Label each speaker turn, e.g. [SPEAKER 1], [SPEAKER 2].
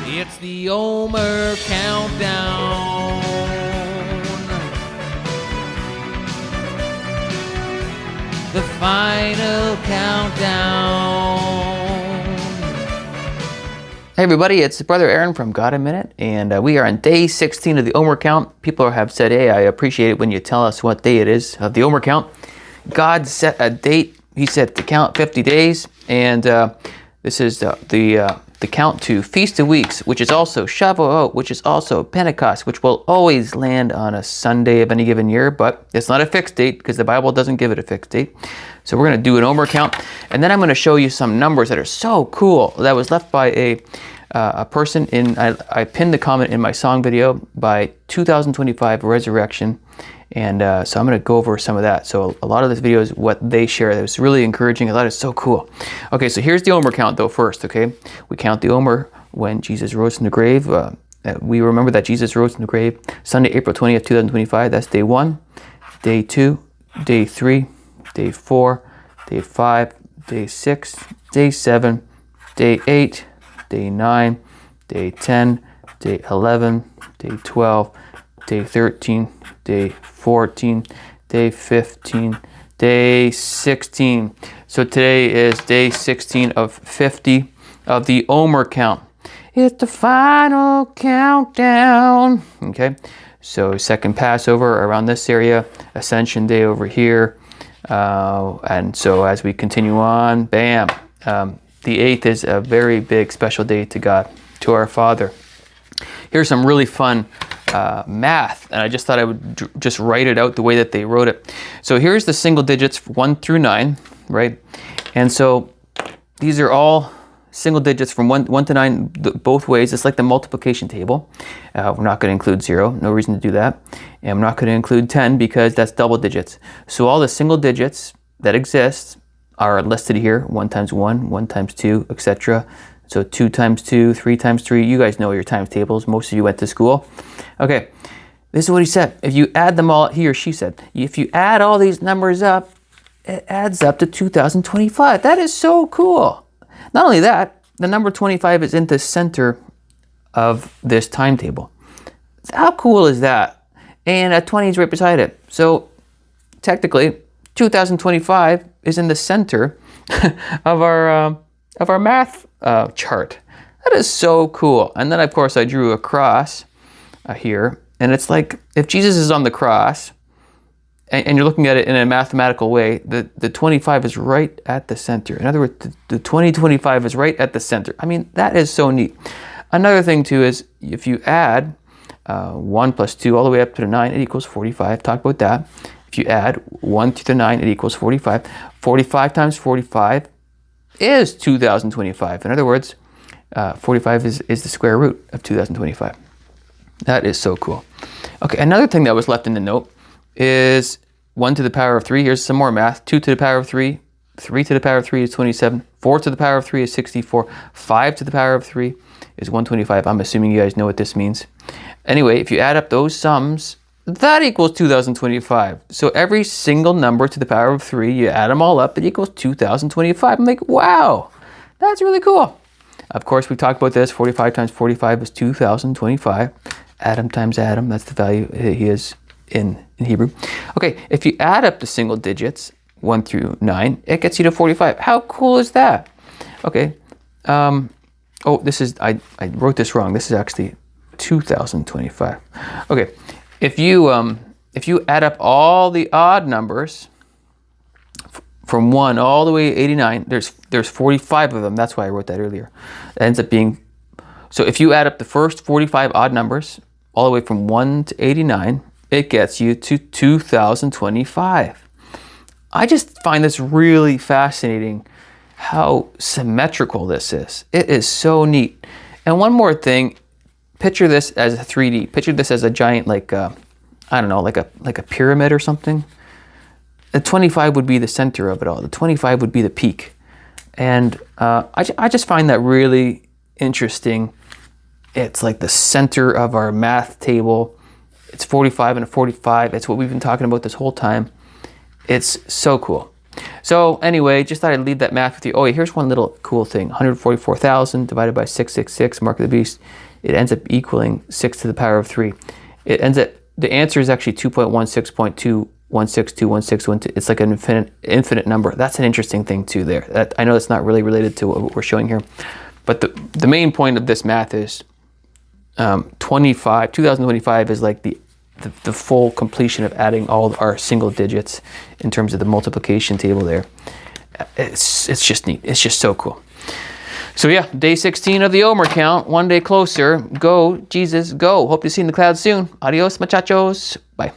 [SPEAKER 1] It's the Omer Countdown. The final countdown.
[SPEAKER 2] Hey everybody, it's Brother Aaron from God a Minute, and we are on day 16 of the Omer count. People have said, hey, I appreciate it when you tell us what day it is of the Omer count. God set a date. He said to count 50 days, and this is the count to Feast of Weeks, which is also Shavuot, which is also Pentecost, which will always land on a Sunday of any given year, but it's not a fixed date because the Bible doesn't give it a fixed date. So we're going to do an Omer count, and then I'm going to show you some numbers that are so cool that was left by a person in, I pinned the comment in my song video by 2025 Resurrection, and so I'm going to go over some of that. So a lot of this video is what they share. That was really encouraging. I thought it's so cool. Okay, so here's the Omer count though first, okay? We count the Omer when Jesus rose from the grave. We remember that Jesus rose from the grave Sunday, April 20th, 2025. That's day 1, day 2, day 3, day 4, day 5, day 6, day 7, day 8, day 9, day 10, day 11, day 12, day 13, day 14, day 15, day 16. So today is day 16 of 50 of the Omer count. It's the final countdown. Okay, so second Passover around this area, Ascension Day over here. And so as we continue on, bam, the 8th is a very big special day to God, to our Father. Here's some really fun math, and I just thought I would just write it out the way that they wrote it. So here's the single digits 1 through 9, right? And so these are all single digits from 1 to 9 both ways. It's like the multiplication table. We're not going to include 0, no reason to do that. And I'm not going to include 10 because that's double digits. So all the single digits that exist are listed here. 1 times 1, 1 times 2, etc. So 2 times 2, 3 times 3. You guys know your times tables. Most of you went to school. Okay, this is what he said. If you add them all, he or she said, if you add all these numbers up, it adds up to 2025. That is so cool. Not only that, the number 25 is in the center of this timetable. How cool is that? And a 20 is right beside it. So technically, 2025 is in the center of our math chart. That is so cool. And then of course I drew a cross here, and it's like if Jesus is on the cross, and you're looking at it in a mathematical way, the 25 is right at the center. In other words, the 2025 is right at the center. I mean, that is so neat. Another thing too is if you add 1 plus 2 all the way up to the 9, it equals 45. Talk about that. If you add 1 to the 9, it equals 45. 45 times 45 is 2025. In other words, 45 is the square root of 2025. That is so cool. Okay, another thing that was left in the note is 1 to the power of 3. Here's some more math. 2 to the power of 3. 3 to the power of 3 is 27. 4 to the power of 3 is 64. 5 to the power of 3 is 125. I'm assuming you guys know what this means. Anyway, if you add up those sums, that equals 2025. So every single number to the power of 3, you add them all up, it equals 2025. I'm like, wow, that's really cool. Of course, we talked about this. 45 times 45 is 2025. Adam times Adam, that's the value he is in Hebrew. Okay, if you add up the single digits, 1 through 9, it gets you to 45. How cool is that? Okay. Oh, this is, I wrote this wrong. This is actually 2025. Okay. If you add up all the odd numbers from 1 all the way to 89, there's 45 of them. That's why I wrote that earlier. It ends up being, so if you add up the first 45 odd numbers all the way from 1 to 89, it gets you to 2025. I just find this really fascinating how symmetrical this is. It is so neat. And one more thing, picture this as a 3D. Picture this as a giant, like I don't know, like a pyramid or something. The 25 would be the center of it all. The 25 would be the peak. And I just find that really interesting. It's like the center of our math table. It's 45 and a 45. It's what we've been talking about this whole time. It's so cool. So anyway, just thought I'd leave that math with you. Oh, yeah, here's one little cool thing. 144,000 divided by 666, mark of the beast. It ends up equaling 6 to the power of 3. It ends up, the answer is actually 2.16.21621612. It's like an infinite number. That's an interesting thing too there. I know that's not really related to what we're showing here. But the main point of this math is 2025 is like the full completion of adding all our single digits in terms of the multiplication table there. It's just neat. It's just so cool. So yeah, day 16 of the Omer count, one day closer. Go, Jesus, go. Hope to see you in the clouds soon. Adios, muchachos. Bye.